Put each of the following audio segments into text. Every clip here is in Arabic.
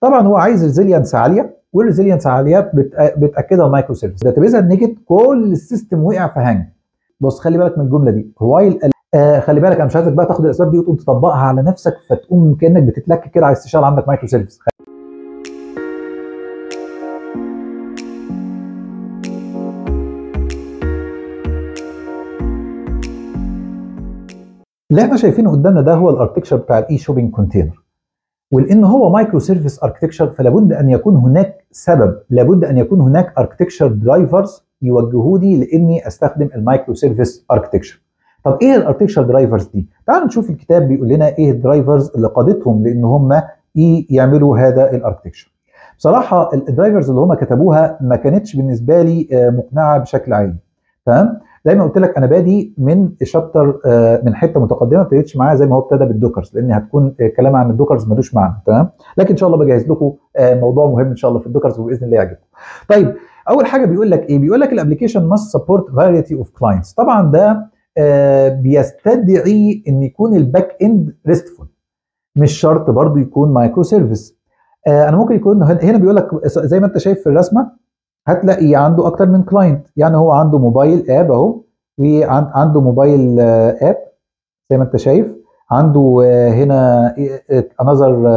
طبعا هو عايز ريزيلينس عاليه، والريزيلينس عاليه بتاكدها المايكرو سيرفيس. الداتابيز هنجت كل السيستم وقع في هانج. بص خلي بالك من الجمله دي، خلي بالك انا مش عايزك بقى تاخد الاسباب دي وتقوم تطبقها على نفسك فتقوم كانك بتتلك كده عايز تشتغل عندك مايكرو سيرفيس. اللي احنا شايفينه قدامنا ده هو الاركتكشر بتاع الاي شوبينج كونتينر، ولان هو مايكرو سيرفيس اركتكشر فلابد ان يكون هناك سبب، لابد ان يكون هناك اركتكشر درايفرز يوجهوني لاني استخدم المايكرو سيرفيس اركتكشر. طب ايه الاركتكشر درايفرز دي؟ تعالوا نشوف الكتاب بيقول لنا ايه الدرايفرز اللي قادتهم لان هم يعملوا هذا الاركتكشر. بصراحه الدرايفرز اللي هم كتبوها ما كانتش بالنسبه لي مقنعه بشكل عام. تمام؟ دايما قلت لك انا بادي من شابتر من حته متقدمه، ما ابتديتش معاها زي ما هو ابتدى بالدوكرز، لان هتكون كلام عن الدوكرز ملوش معنى. تمام؟ لكن ان شاء الله بجهز لكم موضوع مهم ان شاء الله في الدوكرز وباذن الله يعجبكم. طيب اول حاجه بيقول لك ايه؟ بيقول لك الابلكيشن ماست سبورت فاريتي اوف كلاينتس. طبعا ده بيستدعي ان يكون الباك اند ريستفول، مش شرط برضو يكون مايكرو سيرفيس. انا ممكن يكون هنا بيقول لك زي ما انت شايف في الرسمه هتلاقي عنده اكتر من كلاينت، يعني هو عنده موبايل اب اهو، وعنده موبايل اب زي ما انت شايف، عنده هنا انذر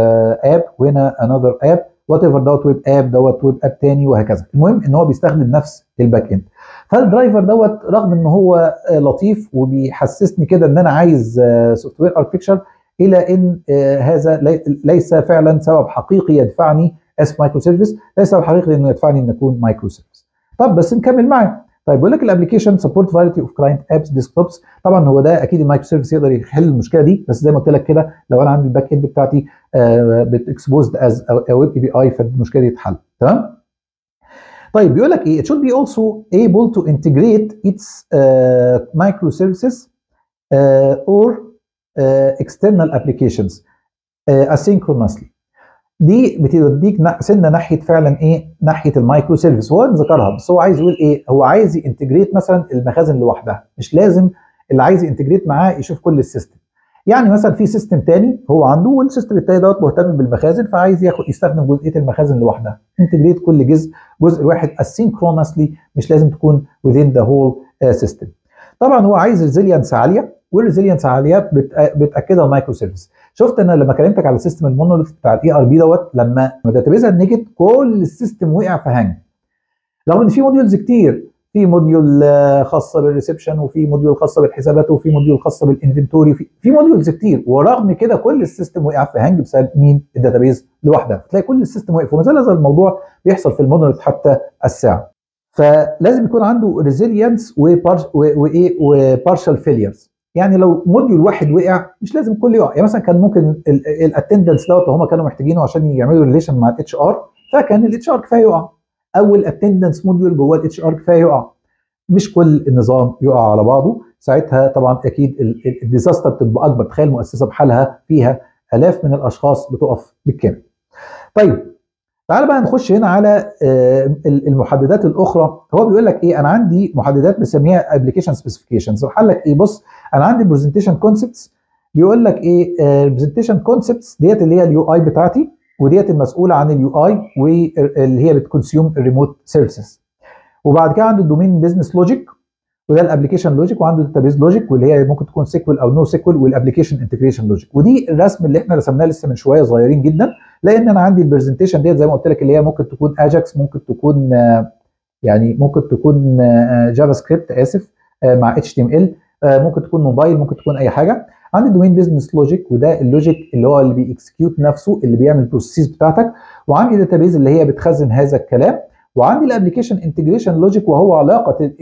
اب وهنا انذر اب وات ايفر، دوت ويب اب، دوت ويب اب تاني وهكذا. المهم ان هو بيستخدم نفس الباك اند. فالدرايفر دوت رغم ان هو لطيف وبيحسسني كده ان انا عايز سوفت وير اركتكشر، الى ان هذا ليس فعلا سبب حقيقي يدفعني مايكرو سيرفيس، ليس سبب حقيقي انه يدفعني ان اكون مايكرو سيرفيس. طب بس نكمل معاه. طيب بيقول لك الابلكيشن سبورت فاريتي اوف كلاينت ابس ديسكتوبس. طبعا هو ده اكيد المايكرو سيرفيس يقدر يحل المشكله دي، بس زي ما قلت لك كده لو انا عندي الباك اند بتاعتي بتكسبوزد از ويب اي بي اي فالمشكله دي تتحل. تمام؟ طيب بيقول لك ايه؟ it should be also able to integrate its microservices or external applications asynchronously. دي بتوديك سنه ناحيه فعلا ايه؟ ناحيه المايكرو سيرفيس. هو ذكرها بس هو عايز يقول ايه؟ هو عايز ينتجريت مثلا المخازن لوحدها، مش لازم اللي عايز ينتجريت معاه يشوف كل السيستم. يعني مثلا في سيستم تاني هو عنده والسيستم التاني دوت مهتم بالمخازن فعايز يستخدم جزئيه المخازن لوحدها، انتجريت كل جزء واحد اسينكرونسلي، مش لازم تكون within the whole system. طبعا هو عايز ريزيلينس عاليه، والريزيلينس عاليه بتاكدها المايكرو سيرفيس. شفت انا لما كلمتك على سيستم المونوليث بتاع الاي ار بي دوت، لما الداتابيز نجت كل السيستم وقع في هانج، رغم ان في موديولز كتير، في موديول خاصه بالريسبشن، وفي موديول خاصه بالحسابات، وفي موديول خاصه بالانفنتوري، في موديولز كتير، ورغم كده كل السيستم وقع في هانج بسبب مين؟ الداتابيز لوحدها. تلاقي كل السيستم وقف، وما زال هذا الموضوع بيحصل في المونوليث حتى الساعه. فلازم يكون عنده ريزيلينس وبارشال فيليرز. يعني لو موديول واحد وقع مش لازم كل يقع. يعني مثلا كان ممكن الاتندنس دوت هم كانوا محتاجينه عشان يعملوا ريليشن مع الاتش ار، فكان الاتش ار كفايه يقع، او الاتندنس موديول جوه الاتش ار كفايه يقع. مش كل النظام يقع على بعضه، ساعتها طبعا اكيد الديزاستر بتبقى اكبر. تخيل مؤسسه بحالها فيها الاف من الاشخاص بتقف بالكامل. طيب تعال بقى نخش هنا على المحددات الاخرى. هو بيقول لك ايه؟ انا عندي محددات بسميها ابلكيشن سبيسيفيكيشنز. وقال لك ايه؟ بص انا عندي برزنتيشن كونسبتس. بيقول لك ايه؟ البرزنتيشن كونسبتس ديت اللي هي اليو اي بتاعتي، وديت المسؤوله عن اليو اي واللي هي بتكونسيوم الريموت سيرفيسز. وبعد كده عنده الدومين بزنس لوجيك، وده الابلكيشن لوجيك، وعنده داتابيز لوجيك واللي هي ممكن تكون سيكوال او نو سيكوال، والابلكيشن انتجريشن لوجيك. ودي الرسم اللي احنا رسمناه لسه من شويه صغيرين جدا، لان انا عندي البرزنتيشن ديت زي ما قلت لك اللي هي ممكن تكون اجاكس، ممكن تكون يعني ممكن تكون جافا سكريبت اسف مع اتش تي ام ال، ممكن تكون موبايل، ممكن تكون اي حاجه. عندي دومين بزنس لوجيك، وده اللوجيك اللي هو اللي بيكسكيوت نفسه، اللي بيعمل البروسيس بتاعتك. وعندي داتابيز اللي هي بتخزن هذا الكلام. وعندي الابلكيشن انتجريشن لوجيك، وهو علاقه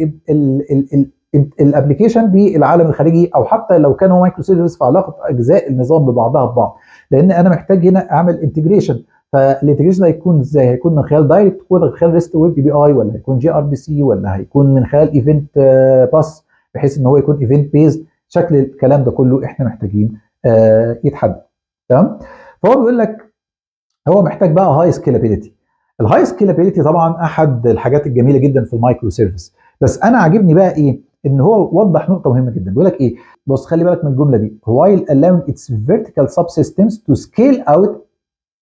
الابلكيشن بالعالم الخارجي، او حتى لو كانوا مايكرو سيرفيس فعلاقه اجزاء النظام ببعضها ببعض، لان انا محتاج هنا اعمل انتجريشن. فالانتجريشن هيكون ازاي؟ هيكون من خلال دايركت كود، من خلال ريست ويب اي بي اي، ولا هيكون جي ار بي سي، ولا هيكون من خلال ايفنت باس بحيث ان هو يكون ايفنت بيزد. شكل الكلام ده كله احنا محتاجين يتحدد. تمام؟ فهو بيقول لك هو محتاج بقى هاي سكيلابيلتي. الهاي سكيلابيلتي طبعا احد الحاجات الجميله جدا في المايكرو سيرفيس، بس انا عاجبني بقى ايه؟ ان هو وضح نقطه مهمه جدا. بيقول لك ايه؟ بص خلي بالك من الجمله دي، while allowing its vertical subsystems to scale out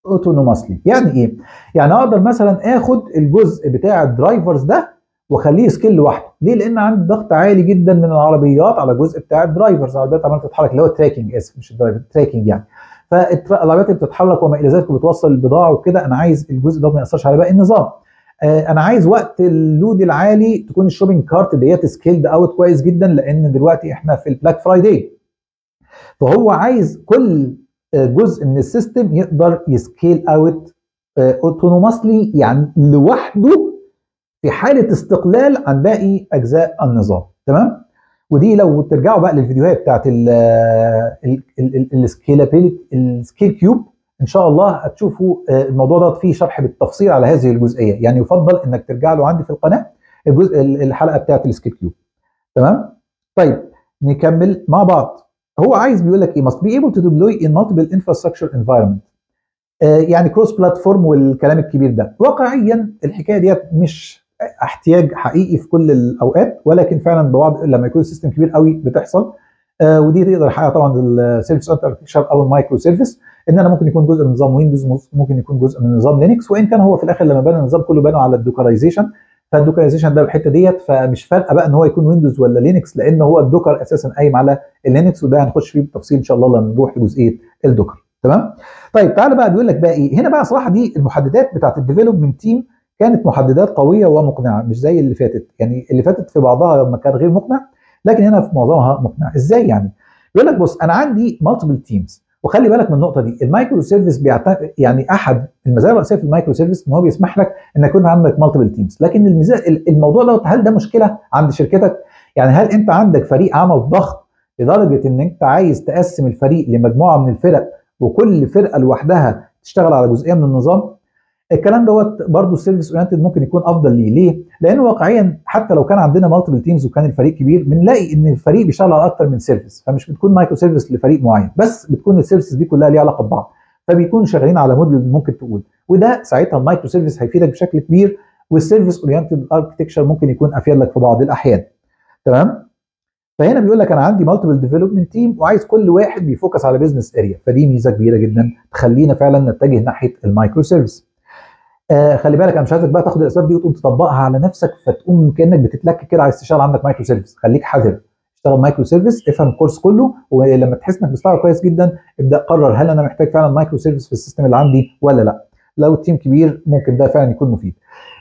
اوتونوماسلي. يعني ايه؟ يعني اقدر مثلا اخد الجزء بتاع الدرايفرز ده واخليه سكيل لوحده. ليه؟ لان عندي ضغط عالي جدا من العربيات على الجزء بتاع الدرايفرز، العربيات عماله تتحرك، اللي هو تراكنج، اسف مش الدرايفر، تراكنج يعني. فالعربيات اللي بتتحرك وما الى ذلك وبتوصل البضاعه وكده، انا عايز الجزء ده ما ياثرش على باقي النظام. انا عايز وقت اللود العالي تكون الشوبينج كارت ديت سكيلد اوت كويس جدا، لان دلوقتي احنا في البلاك فرايداي. فهو عايز كل جزء من السيستم يقدر يسكيل اوت اوتونوماسلي، يعني لوحده في حاله استقلال عن باقي اجزاء النظام. تمام؟ ودي لو ترجعوا بقى للفيديوهات بتاعت السكيلابيلتي، السكيل كيوب، ان شاء الله هتشوفوا الموضوع ده فيه شرح بالتفصيل على هذه الجزئيه. يعني يفضل انك ترجع له عندي في القناه الجزء الحلقه بتاعت السكيل كيوب. تمام؟ طيب نكمل مع بعض. هو عايز بيقول لك ايه؟ must be able to deploy in multiple infrastructure environment. يعني كروس بلاتفورم والكلام الكبير ده. واقعيا الحكايه ديت مش احتياج حقيقي في كل الاوقات، ولكن فعلا ببعض لما يكون السيستم كبير قوي بتحصل. ودي تقدر يحققها طبعا السيرفيس اركتكشر او المايكرو سيرفيس، ان انا ممكن يكون جزء من نظام ويندوز، ممكن يكون جزء من نظام لينكس، وان كان هو في الاخر لما بنى النظام كله بنوا على الدوكرايزيشن. فالدوكرايزيشن ده الحته ديت، فمش فارقه بقى ان هو يكون ويندوز ولا لينكس، لان هو الدوكر اساسا قايم على اللينكس، وده هنخش فيه بالتفصيل ان شاء الله لما نروح لجزئيه الدوكر. تمام؟ طيب تعالى بقى بيقول لك بقى ايه هنا بقى. صراحه دي المحددات بتاعت الديفلوبمنت تيم كانت محددات قويه ومقنعه، مش زي اللي فاتت. يعني اللي فاتت في بعضها لما كان غير مقنع، لكن هنا في معظمها مقنع. ازاي يعني؟ بيقول لك بص، انا عندي مالتيبل تيمز، وخلي بالك من النقطه دي. المايكرو سيرفيس يعني احد المزايا الرئيسيه في المايكرو سيرفيس ان هو بيسمح لك ان يكون عندك مالتيبل تيمز. لكن الموضوع ده، هل ده مشكله عند شركتك؟ يعني هل انت عندك فريق عمل ضخم لدرجه ان انت عايز تقسم الفريق لمجموعه من الفرق وكل فرقه لوحدها تشتغل على جزئيه من النظام؟ الكلام دوت برضه السيرفيس اورينتد ممكن يكون افضل ليه؟ لانه واقعيا حتى لو كان عندنا مالتيبل تيمز وكان الفريق كبير، بنلاقي ان الفريق بيشتغل على اكتر من سيرفيس، فمش بتكون مايكرو سيرفيس لفريق معين، بس بتكون السيرفيس دي كلها ليها علاقه ببعض، فبيكونوا شغالين على موديل ممكن تقول. وده ساعتها المايكرو سيرفيس هيفيدك بشكل كبير، والسيرفيس اورينتد اركتكشر ممكن يكون افيد لك في بعض الاحيان. تمام؟ فهنا بيقول لك انا عندي مالتيبل ديفلوبمنت تيم، وعايز كل واحد بيفوكس على بزنس اريا، فدي ميزه كبيره جدا تخلينا فعلا نتجه ناحيه المايكرو سيرفيس. خلي بالك انا مش عايزك بقى تاخد الاسباب دي وتقوم تطبقها على نفسك، فتقوم كانك بتتلك كده عايز تشتغل عندك مايكرو سيرفيس. خليك حذر، اشتغل مايكرو سيرفيس، افهم الكورس كله، ولما تحس انك بتشتغل كويس جدا ابدا قرر هل انا محتاج فعلا مايكرو سيرفيس في السيستم اللي عندي ولا لا. لو التيم كبير ممكن ده فعلا يكون مفيد.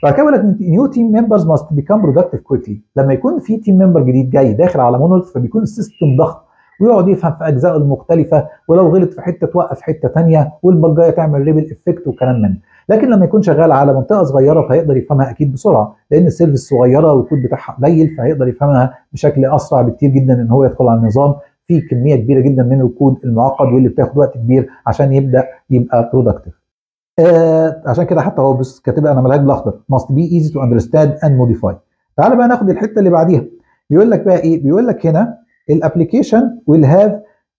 بعد كده بيقول لك نيو تيم ممبرز ماست بيكام برودكتيف كويكلي. لما يكون في تيم ممبر جديد جاي داخل على مونولث، فبيكون السيستم ضخم ويقعد يفهم في اجزائه المختلفه، ولو غلط في حته توقف حته ثانيه، والبجايه تعمل ريبل افكت وكلام من. لكن لما يكون شغال على منطقه صغيره فهيقدر يفهمها اكيد بسرعه، لان السيرفيس صغيره والكود بتاعها قليل، فهيقدر يفهمها بشكل اسرع بكتير جدا ان هو يدخل على النظام في كميه كبيره جدا من الكود المعقد واللي بتاخد وقت كبير عشان يبدا يبقى برودكتيف. عشان كده حتى هو بس كاتبها انا ملهاج بالاخضر must be easy to understand and modify. تعال بقى ناخد الحته اللي بعديها. بيقول لك بقى ايه؟ بيقول لك هنا الابلكيشن will have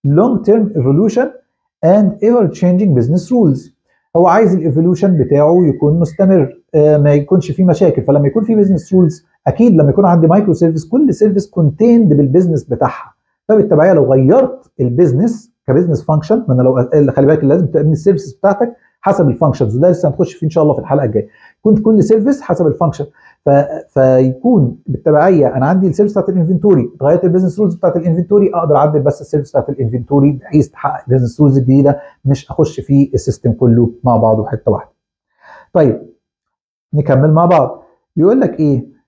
long term evolution and ever changing business rules. هو عايز الايفولوشن بتاعه يكون مستمر، ما يكونش فيه مشاكل. فلما يكون في بزنس رولز، اكيد لما يكون عندي مايكرو سيرفيس كل سيرفيس كونتيند بالبزنس بتاعها، فبالتبعيه لو غيرت البيزنس كبزنس فانكشن، ما انا لو خلي بالك لازم تبني السيرفيس بتاعتك حسب الفانكشنز، وده لسه هنخش فيه ان شاء الله في الحلقه الجايه. كنت كل سيرفيس حسب الفانكشن، فيكون بالتبعيه انا عندي السيرفيس بتاعت الانفنتوري، اتغيرت البيزنس رولز بتاعت الانفنتوري، اقدر اعدل بس السيرفيس بتاعت الانفنتوري بحيث تحقق بيزنس رولز الجديده، مش اخش في السيستم كله مع بعضه حته واحده. طيب نكمل مع بعض. بيقول لك ايه؟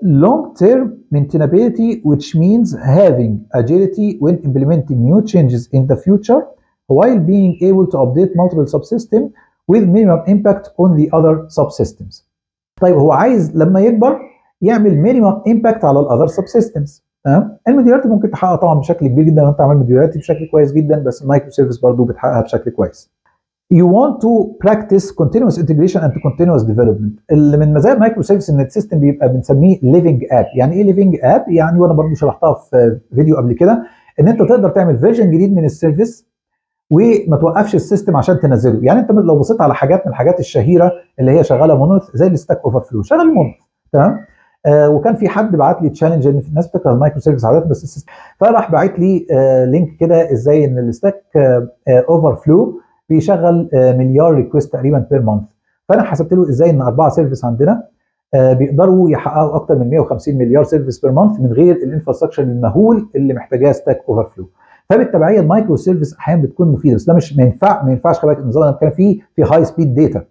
long term maintainability which means having agility when implementing new changes in the future while being able to update multiple subsystems with minimum impact on the other subsystems. طيب هو عايز لما يكبر يعمل minimum impact على الاذر subsystems. تمام؟ الموديولاريتي ممكن تحققها طبعا بشكل كبير جدا لو انت عامل موديولاريتي بشكل كويس جدا، بس المايكرو سيرفيس برضه بتحققها بشكل كويس. You want to practice continuous integration and continuous development. اللي من مزايا المايكرو سيرفيس ان السيستم بيبقى بنسميه living app. يعني ايه living app؟ يعني وانا برضو شرحتها في فيديو قبل كده، ان انت تقدر تعمل فيرجن جديد من السيرفيس وما توقفش السيستم عشان تنزله. يعني انت لو بصيت على حاجات من الحاجات الشهيره اللي هي شغاله مونولث زي الستاك اوفر فلو، شغال مونولث. تمام؟ وكان في حد بعت لي تشالنج ان الناس بتكره المايكرو سيرفيس عاده بس السيستم، فراح باعت لي لينك كده ازاي ان الستاك اوفر فلو بيشغل مليار ريكوست تقريبا بير مانث. فانا حسبت له ازاي ان 4 سيرفيس عندنا بيقدروا يحققوا اكتر من 150 مليار سيرفيس بير مانث من غير الانفراستراكشر المهول اللي محتاجاه ستاك اوفر فلو. فبالتبعيه المايكرو سيرفيس احيانا بتكون مفيده، بس ده مش ما ينفعش. خلي بالك النظام اللي كان فيه في هاي سبيد داتا،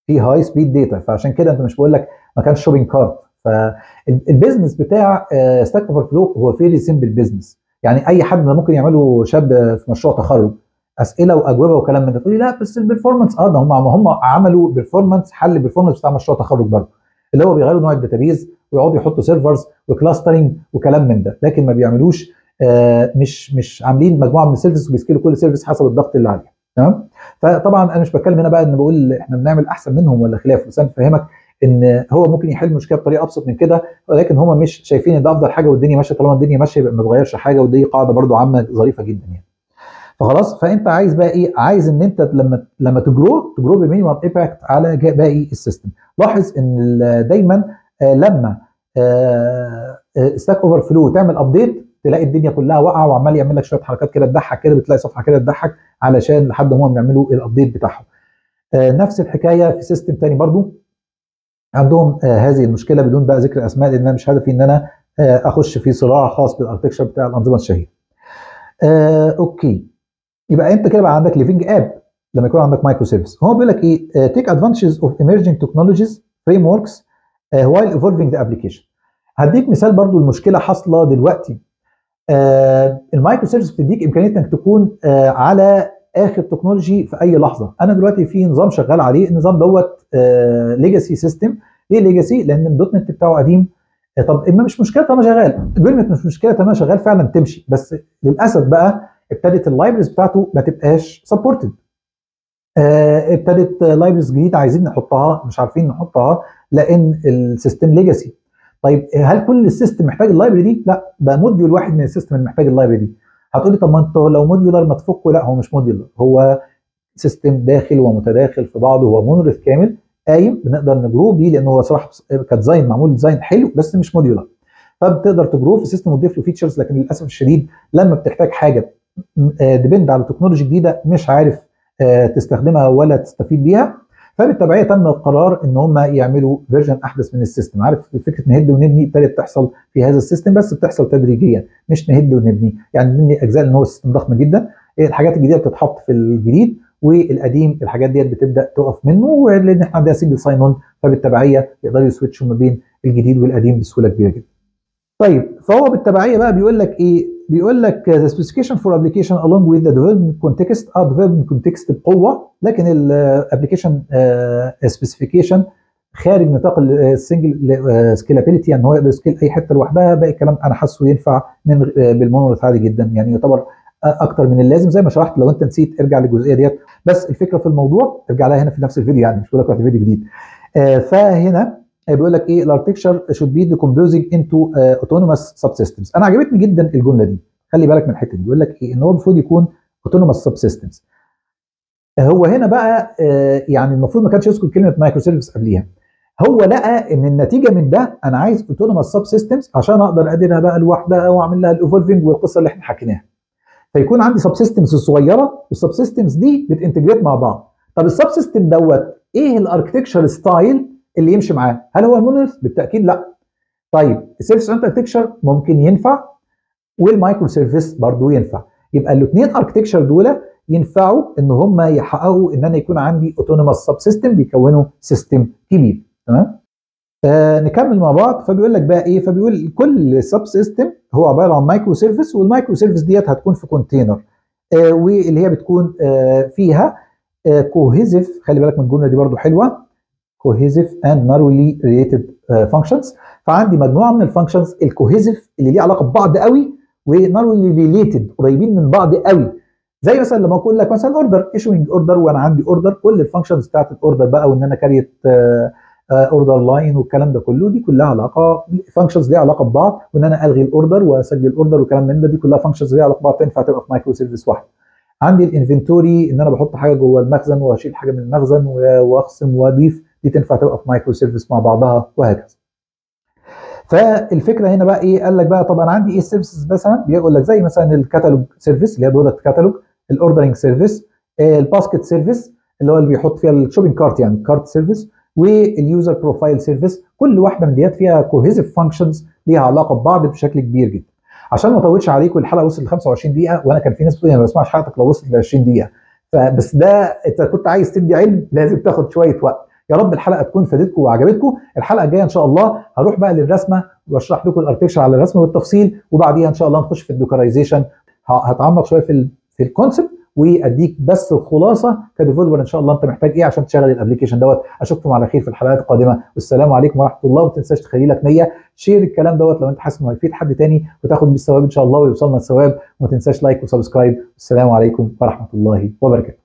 في هاي سبيد داتا، فعشان كده انت مش بقول لك ما كانش شوبينج كارت. فالبيزنس بتاع ستاك اوفر فلو هو فيري سيمبل بيزنس. يعني اي حد ممكن يعمله شاب في مشروع تخرج، اسئله واجوبه وكلام من ده. تقول لي لا بس البرفورمانس، ده هم عملوا بيرفورمانس، حل البرفورمانس بتاع مشروع تخرج برضه، اللي هو بيغيروا نوع الداتابيز ويقعدوا يحطوا سيرفرز وكلاسترنج وكلام من ده، لكن ما بيعملوش مش عاملين مجموعه من السيرفيس وبيسكيلوا كل سيرفيس حسب الضغط اللي عليها. تمام. فطبعا انا مش بتكلم هنا بقى ان بقول احنا بنعمل احسن منهم ولا خلافه، بس انا بفهمك ان هو ممكن يحل المشكله بطريقه ابسط من كده، ولكن هم مش شايفين ان ده افضل حاجه والدنيا ماشيه. طالما الدنيا ماشيه يبقى ما تغيرش حاجه، ودي قاعده برضو عامه ظريفه جدا يعني. فخلاص، فانت عايز بقى ايه؟ عايز ان انت لما تجرو بمينيمم امباكت على باقي السيستم. لاحظ ان دايما لما ستاك اوفر فلو تعمل ابديت تلاقي الدنيا كلها واقعه وعمال يعمل لك شويه حركات كده تضحك كده، بتلاقي صفحه كده تضحك علشان لحد ما هم بيعملوا الابديت بتاعهم. نفس الحكايه في سيستم تاني برضو عندهم هذه المشكله، بدون بقى ذكر اسماء لان انا مش هدفي ان انا اخش في صراع خاص بالاركتكشر بتاع الانظمه الشهيره. اوكي، يبقى انت كده بقى عندك ليفنج اب لما يكون عندك مايكرو سيرفيس. هو بيقول لك ايه؟ تيك ادفانتجز اوف ايمرجينج تكنولوجيز فريم وركس وايل ايفولفينج ذا ابلكيشن. هديك مثال برضو، المشكله حاصله دلوقتي. المايكرو سيرفيس بتديك امكانيه انك تكون على اخر تكنولوجي في اي لحظه. انا دلوقتي في نظام شغال عليه، النظام دوت ليجاسي سيستم. ليه ليجاسي؟ لان الدوت نت بتاعه قديم. طب اما مش مشكله طالما شغال، كلمه مش مشكله طالما شغال فعلا تمشي، بس للاسف بقى ابتدت اللايبرز بتاعته ما تبقاش سبورتد. ابتدت لايبرز جديده عايزين نحطها مش عارفين نحطها لان السيستم ليجاسي. طيب هل كل السيستم محتاج اللايبرري دي؟ لا، ده موديول واحد من السيستم اللي محتاج اللايبرري دي. هتقول لي طب ما انت لو موديولار ما تفكه. لا، هو مش موديولار، هو سيستم داخل ومتداخل في بعضه، هو مونوليث كامل قايم بنقدر نجروه بيه، لان هو صراحه كديزاين معمول ديزاين حلو بس مش موديولار. فبتقدر تجروه في سيستم وتضيف له فيتشرز، لكن للاسف الشديد لما بتحتاج حاجه ديبند على تكنولوجي جديده مش عارف تستخدمها ولا تستفيد بيها، فبالتبعيه تم القرار ان هم يعملوا فيرجن احدث من السيستم. عارف فكره نهد ونبني ابتدت تحصل في هذا السيستم، بس بتحصل تدريجيا، مش نهد ونبني. يعني نبني اجزاء لان هو سيستم ضخم جدا، الحاجات الجديده بتتحط في الجديد والقديم الحاجات ديت بتبدا تقف منه، لان احنا عندنا سنجل ساين اون، فبالتبعيه يقدروا يسويتشوا ما بين الجديد والقديم بسهوله كبيره جدا. طيب فهو بالتبعيه بقى بيقول لك ايه؟ بيقول لك the specification for application along with the development context. development context بقوه، لكن الابلكيشن specification خارج نطاق السنجل سكيلابيلتي، يعني هو يقدر يسكيل اي حته لوحدها. باقي الكلام انا حاسه ينفع من بالمونوليث عادي جدا، يعني يعتبر اكتر من اللازم زي ما شرحت. لو انت نسيت ارجع للجزئيه ديت، بس الفكره في الموضوع ارجع لها هنا في نفس الفيديو، يعني مش بقول لك واحد فيديو جديد. فهنا بيقول لك ايه؟ الاركتكشر should be decomposing into autonomous subsystems. انا عجبتني جدا الجمله دي، خلي بالك من الحته دي. بيقول لك ايه؟ ان هو المفروض يكون autonomous subsystems. هو هنا بقى يعني المفروض ما كانش يذكر كلمه مايكرو سيرفيس قبليها. هو لقى ان النتيجه من ده انا عايز autonomous subsystems عشان اقدر اديرها بقى لوحدها واعمل لها الايفولفنج والقصه اللي احنا حكيناها. فيكون عندي سب سيستمز صغيره، والسب سيستمز دي بتنتجريت مع بعض. طب السب سيستم دوت ايه الاركتكشر ستايل اللي يمشي معاه؟ هل هو المونوليث؟ بالتاكيد لا. طيب السيرفيس اركتكشر ممكن ينفع، والمايكرو سيرفيس برضه ينفع. يبقى الاثنين اركتكشر دول ينفعوا ان هم يحققوا ان انا يكون عندي اوتونوموس سب سيستم بيكونوا سيستم كبير. تمام. نكمل مع بعض. فبيقول لك بقى ايه؟ فبيقول كل سب سيستم هو عباره عن مايكرو سيرفيس، والمايكرو سيرفيس ديت هتكون في كونتينر واللي هي بتكون فيها كوهيزيف. خلي بالك من الجمله دي برضو حلوه، كوهيزيف اند نارولي ريليتد فانكشنز. فعندي مجموعه من الفانكشنز الكوهيزيف اللي ليها علاقه ببعض قوي، ونارولي ريليتد قريبين من بعض قوي. زي مثلا لما اقول لك مثلا اوردر ايشوينج اوردر، وانا عندي اوردر، كل الفانكشنز بتاعت الاوردر بقى، وان انا كاريت اوردر لاين والكلام ده كله، دي كلها علاقه فانكشنز ليها علاقه ببعض، وان انا الغي الاوردر واسجل الاوردر وكلام من ده، دي كلها فانكشنز ليها علاقه ببعض تنفع تبقى في مايكرو سيرفيس واحد. عندي الانفنتوري ان انا بحط حاجه جوه المخزن واشيل حاجه من المخزن واقسم واضيف، دي تنفع تبقى في مايكرو سيرفيس مع بعضها وهكذا. فالفكره هنا بقى ايه؟ قال لك بقى طب انا عندي ايه السيرفيسز مثلا؟ بيقول لك زي مثلا الكتالوج سيرفيس اللي هي برودكت كاتالوج، الاوردرنج سيرفيس، الباسكت سيرفيس اللي هو اللي بيحط فيها الشوبينج كارت، يعني كارت سيرفيس، واليوزر بروفايل سيرفيس. كل واحده من ديت فيها كوهيزيف فانكشنز ليها علاقه ببعض بشكل كبير جدا. عشان ما اطولش عليكم، الحلقه وصلت ل 25 دقيقه، وانا كان في ناس بتقول انا ما بسمعش حلقتك لو وصلت ل 20 دقيقه، فبس ده انت كنت عايز تدي علم لازم تاخد شويه وقت. يا رب الحلقه تكون فادتكم وعجبتكم. الحلقه الجايه ان شاء الله هروح بقى للرسمه واشرح لكم الاركتكشر على الرسمه بالتفصيل، وبعديها ان شاء الله نخش في الديكورايزيشن. هتعمق شويه في الكونسبت واديك بس الخلاصه كديفلوبر ان شاء الله انت محتاج ايه عشان تشغل الابلكيشن دوت. اشوفكم على خير في الحلقات القادمه، والسلام عليكم ورحمه الله. وما تنساش تخلي لك نيه، شير الكلام دوت لو انت حاسس انه هيفيد حد تاني وتاخد بيه الثواب ان شاء الله ويوصلنا الثواب. وما تنساش لايك وسبسكرايب. السلام عليكم ورحمه الله وبركاته.